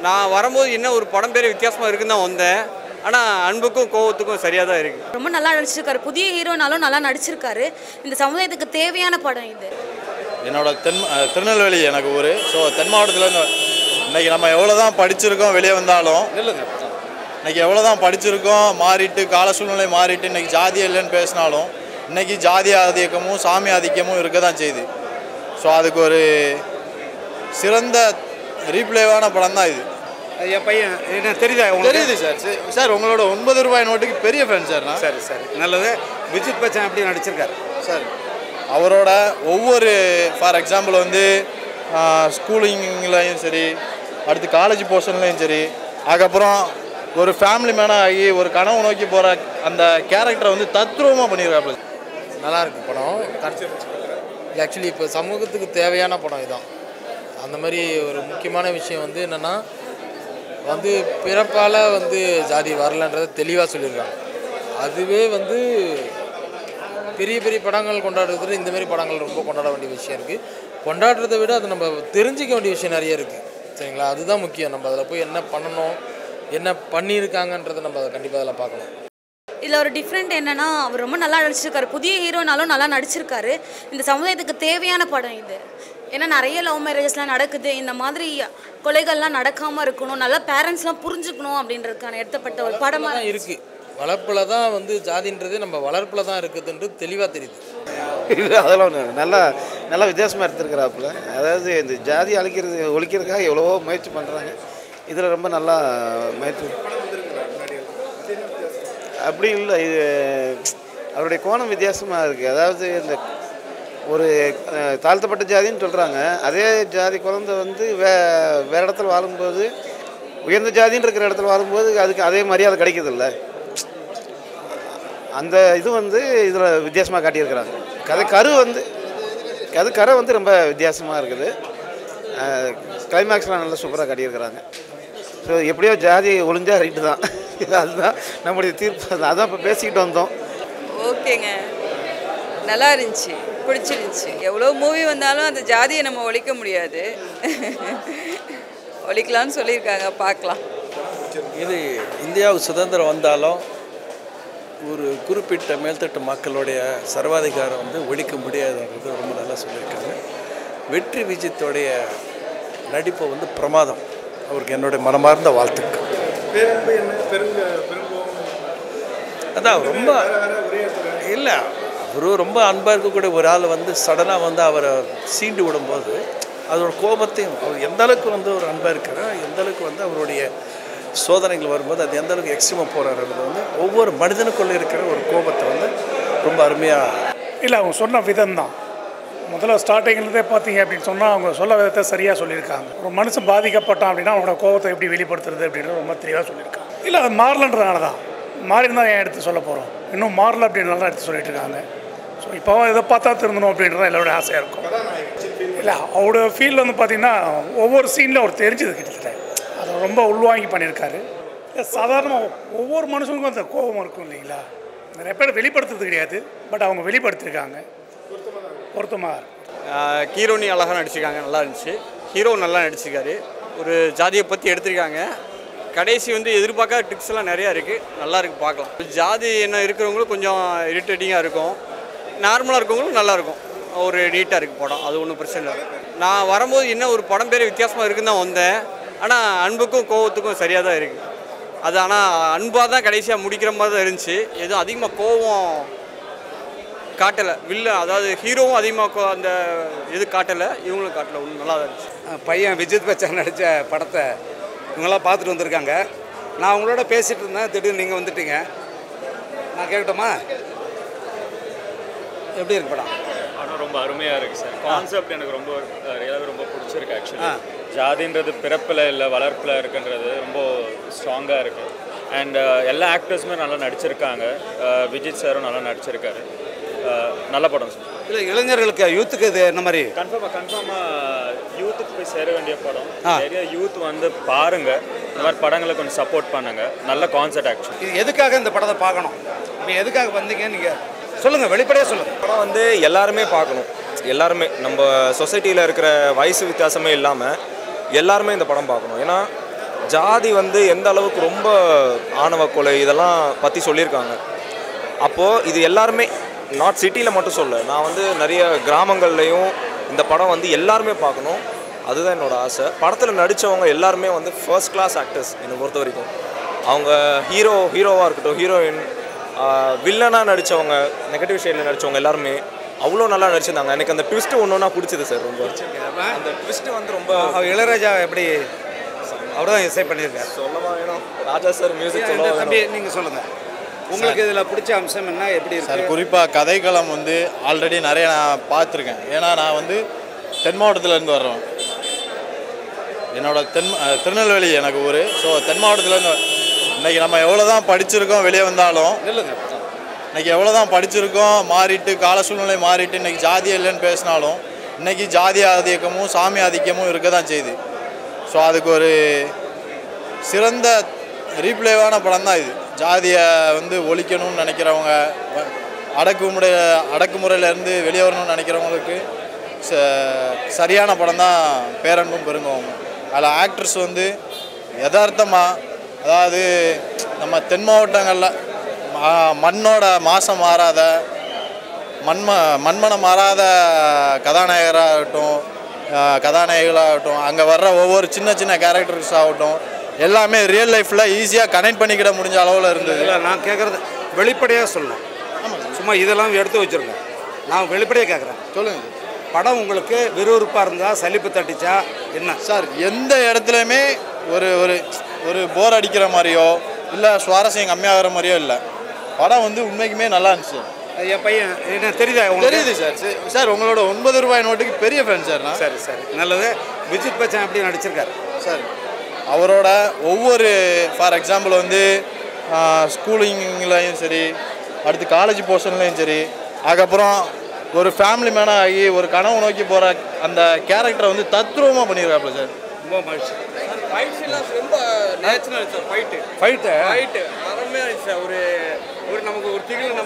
நான் வரும்போது என்ன ஒரு படம் பேர் வித்தியாசமாக இருக்குன்னு தான் வந்தேன். ஆனால் அன்புக்கும் கோவத்துக்கும் சரியாக தான் இருக்குது. ரொம்ப நல்லா நடிச்சிருக்காரு. புதிய ஹீரோனாலும் நல்லா நடிச்சிருக்காரு. இந்த சமுதாயத்துக்கு தேவையான படம் இது. என்னோட திருநெல்வேலி எனக்கு ஊர். ஸோ தென் மாவட்டத்தில் இன்றைக்கி நம்ம எவ்வளோ தான் படிச்சிருக்கோம் வெளியே வந்தாலும் இன்றைக்கி எவ்வளோ தான் படிச்சிருக்கோம் மாறிட்டு கால சூழ்நிலை மாறிட்டு இன்றைக்கி ஜாதி இல்லைன்னு பேசினாலும் இன்றைக்கி ஜாதி ஆதிக்கமும் சாமி ஆதிக்கமும் இருக்க தான் செய்யுது. ஸோ அதுக்கு ஒரு சிறந்த ரீப்ளேவான படம் தான் இது. என் பையன் என்ன தெரியுதா? தெரியுது சார். சார் உங்களோட 9 ரூபாய் நோட்டுக்கு பெரிய ஃபேன் சார் நான். சரி சரி நல்லது. விஜித் பச்சன் எப்படி நடிச்சிருக்காரு சார்? அவரோட ஒவ்வொரு ஃபார் எக்ஸாம்பிள் வந்து ஸ்கூலிங்லேயும் சரி, அடுத்து காலேஜ் போர்ஷன்லேயும் சரி, அதுக்கப்புறம் ஒரு ஃபேமிலி மேனாக ஆகி ஒரு கனவு நோக்கி போகிற அந்த கேரக்டரை வந்து தத்ரூபமாக பண்ணியிருக்காப்புல. நல்லாயிருக்கு படம். ஆக்சுவலி இப்போ சமூகத்துக்கு தேவையான படம் இதுதான். அந்த மாதிரி ஒரு முக்கியமான விஷயம் வந்து என்னென்னா வந்து பிறப்பால் வந்து ஜாதி வரலன்றதை தெளிவாக சொல்லியிருக்காங்க. அதுவே வந்து பெரிய பெரிய படங்கள் கொண்டாடுறதுல இந்தமாரி படங்கள் ரொம்ப கொண்டாட வேண்டிய விஷயம் இருக்குது. கொண்டாடுறதை விட அது நம்ம தெரிஞ்சிக்க வேண்டிய விஷயம் நிறைய இருக்குது. சரிங்களா? அதுதான் முக்கியம். நம்ம அதில் போய் என்ன பண்ணணும், என்ன பண்ணியிருக்காங்கன்றதை நம்ம அதை கண்டிப்பாக அதில் பார்க்கணும். இதில் ஒரு டிஃப்ரெண்ட் என்னென்னா அவர் ரொம்ப நல்லா நடிச்சிருக்காரு. புதிய ஹீரோனாலும் நல்லா நடிச்சிருக்காரு. இந்த சமுதாயத்துக்கு தேவையான படம் இது. ஏன்னா நிறைய லவ் மேரேஜஸ்லாம் நடக்குது. இந்த மாதிரி கொலைகள்லாம் நடக்காமல் இருக்கணும், நல்லா பேரண்ட்ஸ்லாம் புரிஞ்சுக்கணும் அப்படின்றதுக்கான எடுத்தப்பட்ட ஒரு படமாக தான் இருக்குது. வளர்ப்பில் தான் வந்து ஜாதின்றது நம்ம வளர்ப்பில் தான் இருக்குதுன்றது தெளிவாக தெரியுது. இது அதெல்லாம் நல்லா நல்லா வித்தியாசமாக எடுத்துருக்கிறாப்புல. அதாவது இந்த ஜாதி ஒழிக்கிறதுக்காக எவ்வளவோ முயற்சி பண்ணுறாங்க. இதில் ரொம்ப நல்லா முயற்சி அப்படி இல்லை. இது அவருடைய கோணம் வித்தியாசமாக இருக்குது. அதாவது இந்த ஒரு தாழ்த்தப்பட்ட ஜாதின்னு சொல்கிறாங்க. அதே ஜாதி குழந்தை வந்து வேறு இடத்துல வாழும்போது உயர்ந்த ஜாதின்னு இருக்கிற இடத்துல வாழும்போது அதுக்கு அதே மரியாதை கிடைக்கிறதில்ல. அந்த இது வந்து இதில் வித்தியாசமாக காட்டியிருக்கிறாங்க. கரை வந்து ரொம்ப வித்தியாசமாக இருக்குது. கிளைமேக்ஸ்லாம் நல்லா சூப்பராக காட்டியிருக்கிறாங்க. ஸோ எப்படியோ ஜாதி ஒழிஞ்சா ரைட்டு தான். அதுதான் நம்முடைய தீர்ப்பு. அதான் இப்போ பேசிக்கிட்டு வந்தோம். ஓகேங்க, நல்லா இருந்துச்சு, பிடிச்சிருந்துச்சு. எவ்வளோ மூவி வந்தாலும் அந்த ஜாதியை நம்ம ஒழிக்க முடியாது. ஒழிக்கலான்னு சொல்லியிருக்காங்க, பார்க்கலாம். இது இந்தியாவுக்கு சுதந்திரம் வந்தாலும் ஒரு குறிப்பிட்ட மேல்தட்டு மக்களுடைய சர்வாதிகாரம் வந்து ஒழிக்க முடியாதுன்றது ரொம்ப நல்லா சொல்லியிருக்காங்க. வெற்றி விஜயத்தோடைய நடிப்பை வந்து பிரமாதம். அவருக்கு என்னுடைய மனமார்ந்த வாழ்த்துக்கள். அதான் ரொம்ப இல்லை, அவரு ரொம்ப அன்பாக இருக்கக்கூடிய ஒரு ஆள் வந்து சடனாக வந்து அவரை சீண்டு விடும்போது அதோட கோபத்தையும் அவர் எந்த அளவுக்கு வந்து ஒரு அன்பாக இருக்கிறார், எந்த அளவுக்கு வந்து அவருடைய சோதனைகள் வரும்போது அது எந்த அளவுக்கு எக்ஸ்ட்ரீமாக போகிறாருன்றது வந்து ஒவ்வொரு மனிதனுக்குள்ளே இருக்கிற ஒரு கோபத்தை வந்து ரொம்ப அருமையாக இல்லை அவங்க சொன்ன விதம் தான். முதல்ல ஸ்டார்டிங்லேருந்தே பார்த்தீங்க அப்படின்னு சொன்னால் அவங்க சொல்ல விதத்தை சரியாக சொல்லியிருக்காங்க. ஒரு மனுஷன் பாதிக்கப்பட்டான் அப்படின்னா அவனோட கோபத்தை எப்படி வெளிப்படுத்துறது அப்படின்றது ரொம்ப தெளிவாக சொல்லியிருக்காங்க. இல்லை அது மாறலன்றதுனால தான். மாறினா ஏன் எடுத்து சொல்ல போகிறோம், இன்னும் மாறல அப்படின்றத தான் எடுத்து சொல்லிட்டு இருக்காங்க. ஸோ இப்போ இதை பார்த்தா திருந்தணும் அப்படின்றதான் எல்லோருடைய ஆசையாக இருக்கும். இல்லை அவரோட ஃபீல் வந்து பார்த்திங்கன்னா ஒவ்வொரு சீனில் அவர் தெரிஞ்சது கிட்டத்தட்ட அதை ரொம்ப உள்வாங்கி பண்ணியிருக்காரு. சாதாரணமாக ஒவ்வொரு மனுஷனுக்கும் அந்த கோபம் இருக்கும் இல்லைங்களா, நிறைய பேர் வெளிப்படுத்துறது கிடையாது, பட் அவங்க வெளிப்படுத்தியிருக்காங்க. பொருத்தமாக ஹீரோனி அழகாக நடிச்சிருக்காங்க, நல்லா இருந்துச்சு. ஹீரோ நல்லா நடிச்சிருக்காரு. ஒரு ஜாதியை பற்றி எடுத்திருக்காங்க. கடைசி வந்து எதிர்பார்க்காத ட்ரிக்ஸ் எல்லாம் நிறையா இருக்குது, நல்லா இருக்குது, பார்க்கலாம். ஜாதி என்ன இருக்கிறவங்களும் கொஞ்சம் இரிட்டேட்டிங்காக இருக்கும், நார்மலாக இருக்கவங்களும் நல்லாயிருக்கும். ஒரு நீட்டாக இருக்குது படம், அது ஒன்றும் பிரச்சனை இல்லை. நான் வரும்போது என்ன ஒரு படம் பேர் வித்தியாசமாக இருக்குன்னு தான் வந்தேன். ஆனால் அன்புக்கும் கோவத்துக்கும் சரியாக தான் இருக்குது. அது ஆனால் அன்பாக தான் கடைசியாக முடிக்கிற மாதிரி தான் இருந்துச்சு. எதுவும் அதிகமாக கோவம் காட்டலை. அதாவது ஹீரோவும் அதிகமாக அந்த இது காட்டலை, இவங்களும் காட்டலை. ஒன்றும் நல்லா தான் இருந்துச்சு. பையன் விஜித் பச்சன் நடித்த படத்தை இவங்களாம் பார்த்துட்டு வந்திருக்காங்க. நான் உங்களோட பேசிகிட்டு இருந்தேன், திடீர்னு நீங்கள் வந்துட்டீங்க. நான் கேட்கட்டுமா, எப்படி இருக்கு படம்? படம் ரொம்ப அருமையாக இருக்குது சார். கான்செப்ட் எனக்கு ரொம்ப ரியலாகவே ரொம்ப பிடிச்சிருக்கு. ஆக்சுவலி ஜாதின்றது பிறப்பில் இல்லை வளர்ப்பில் இருக்குன்றது ரொம்ப ஸ்ட்ராங்காக இருக்குது. அண்ட் எல்லா ஆக்டர்ஸுமே நல்லா நடிச்சிருக்காங்க. விஜித் சாரும் நல்லா நடிச்சிருக்காரு. நல்ல படம் சார். இல்லை இளைஞர்களுக்கு யூத்துக்கு இது என்ன மாதிரி? கன்ஃபார்மாக யூத்துக்கு போய் சேர வேண்டிய படம். நிறைய யூத் வந்து பாருங்கள், இந்த மாதிரி படங்களை கொஞ்சம் சப்போர்ட் பண்ணுங்க. நல்ல கான்செப்ட் ஆக்சுவலி. இது எதுக்காக இந்த படத்தை பார்க்கணும், இப்போ எதுக்காக வந்தீங்க நீங்கள் சொல்லுங்கள், வெளிப்படையாக சொல்லுங்கள். படம் வந்து எல்லாருமே பார்க்கணும். எல்லாருமே நம்ம சொசைட்டியில் இருக்கிற வயசு வித்தியாசமே இல்லாமல் எல்லாருமே இந்த படம் பார்க்கணும். ஏன்னா ஜாதி வந்து எந்த அளவுக்கு ரொம்ப ஆணவ கொலை இதெல்லாம் பற்றி சொல்லியிருக்காங்க. அப்போது இது எல்லாருமே நாட் சிட்டியில் மட்டும் சொல்ல, நான் வந்து நிறைய கிராமங்கள்லேயும் இந்த படம் வந்து எல்லாருமே பார்க்கணும், அதுதான் என்னோடய ஆசை. படத்தில் நடித்தவங்க எல்லாருமே வந்து ஃபர்ஸ்ட் கிளாஸ் ஆக்டர்ஸ் என்னை பொறுத்த வரைக்கும். அவங்க ஹீரோவாக இருக்கட்டும், ஹீரோயின், வில்லனாக நடித்தவங்க, நெகட்டிவ் ஷேடில் நடித்தவங்க எல்லாருமே அவ்வளோ நல்லா நடிச்சிருந்தாங்க. எனக்கு அந்த ட்விஸ்ட்டு ஒன்று பிடிச்சது சார். ரொம்ப அந்த ட்விஸ்ட்டு வந்து ரொம்ப இளையராஜா எப்படி அவர் தான் இசை பண்ணியிருக்காரு. சொல்லவா வேணும், ராஜா சார் மியூசிக் தம்பி நீங்கள் சொல்லுங்கள், உங்களுக்கு இதில் பிடிச்ச அம்சம் என்ன, எப்படி சார்? குறிப்பாக கதைக்களம் வந்து ஆல்ரெடி நிறைய நான் பார்த்துருக்கேன். ஏன்னா நான் வந்து தென் மாவட்டத்திலேருந்து வர்றோம். என்னோட திருநெல்வேலி எனக்கு ஊர். ஸோ தென் மாவட்டத்திலேருந்து இன்றைக்கி நம்ம எவ்வளோ தான் படிச்சிருக்கோம் வெளியே வந்தாலும், இன்றைக்கி எவ்வளோ தான் படிச்சிருக்கோம் மாறிட்டு கால சூழ்நிலை மாறிட்டு இன்றைக்கி ஜாதியம் இல்லைன்னு பேசினாலும் இன்றைக்கி ஜாதி ஆதிக்கமும் சாமி ஆதிக்கமும் இருக்க தான் செய்யுது. ஸோ அதுக்கு ஒரு சிறந்த ரீப்ளேவான படம் தான் இது. ஜாதியை வந்து ஒழிக்கணும்னு நினைக்கிறவங்க, அடக்குமுறையிலேருந்து வெளியே வரணும்னு நினைக்கிறவங்களுக்கு சரியான படம் தான் பேரன்பும் பெருங்கவும். அதில் ஆக்ட்ரஸ் வந்து யதார்த்தமாக, அதாவது நம்ம தென் மாவட்டங்களில் மண்ணோட மாசம் மாறாத மண்மனம் மாறாத கதாநாயகராகட்டும், கதாநாயகிகளாகட்டும், அங்கே வர்ற ஒவ்வொரு சின்ன சின்ன கேரக்டர்ஸ் ஆகட்டும், எல்லாமே ரியல் லைஃப்பில் ஈஸியாக கனெக்ட் பண்ணிக்கிட முடிஞ்ச அளவில் இருந்தது. இல்லை, நான் கேட்குறது வெளிப்படையாக சொல்லணும். சும்மா இதெல்லாம் எடுத்து வச்சுருங்க. நான் வெளிப்படையாக கேட்குறேன், சொல்லுங்கள். படம் உங்களுக்கு விறுவிறுப்பாக இருந்தால், சலிப்பு தட்டிச்சா என்ன சார்? எந்த இடத்துலையுமே ஒரு ஒரு ஒரு போர் அடிக்கிற மாதிரியோ இல்லை சுவாரஸ்யம் கம்மியாகிற மாதிரியோ இல்லை. படம் வந்து உண்மைக்குமே நல்லா இருந்துச்சு. என் பையன் என்ன தெரியுதா? தெரியுது சார். சார் உங்களோட 9 ரூபாய் நோட்டுக்கு பெரிய ஃபேன் சார் நான். சரி சரி, நல்லது. விஜித் பச்சன் எப்படி நடிச்சிருக்காரு சார்? அவரோட ஒவ்வொரு, ஃபார் எக்ஸாம்பிள் வந்து ஸ்கூலிங்லையும் சரி, அடுத்து காலேஜ் போர்ஷன்லையும் சரி, அதுக்கப்புறம் ஒரு ஃபேமிலி மேனாக ஆகி ஒரு கனவு நோக்கி போகிற அந்த கேரக்டரை வந்து தத்ரூபமாக பண்ணியிருக்காப்புல சார். ரொம்ப மகிழ்ச்சி. ஃபைட்ஸ்லாம் ரொம்ப நேச்சுரல் சார். ஃபைட்டு அருமையாக இருந்துச்சு சார். ஒரு நமக்கு ஒரு திகில்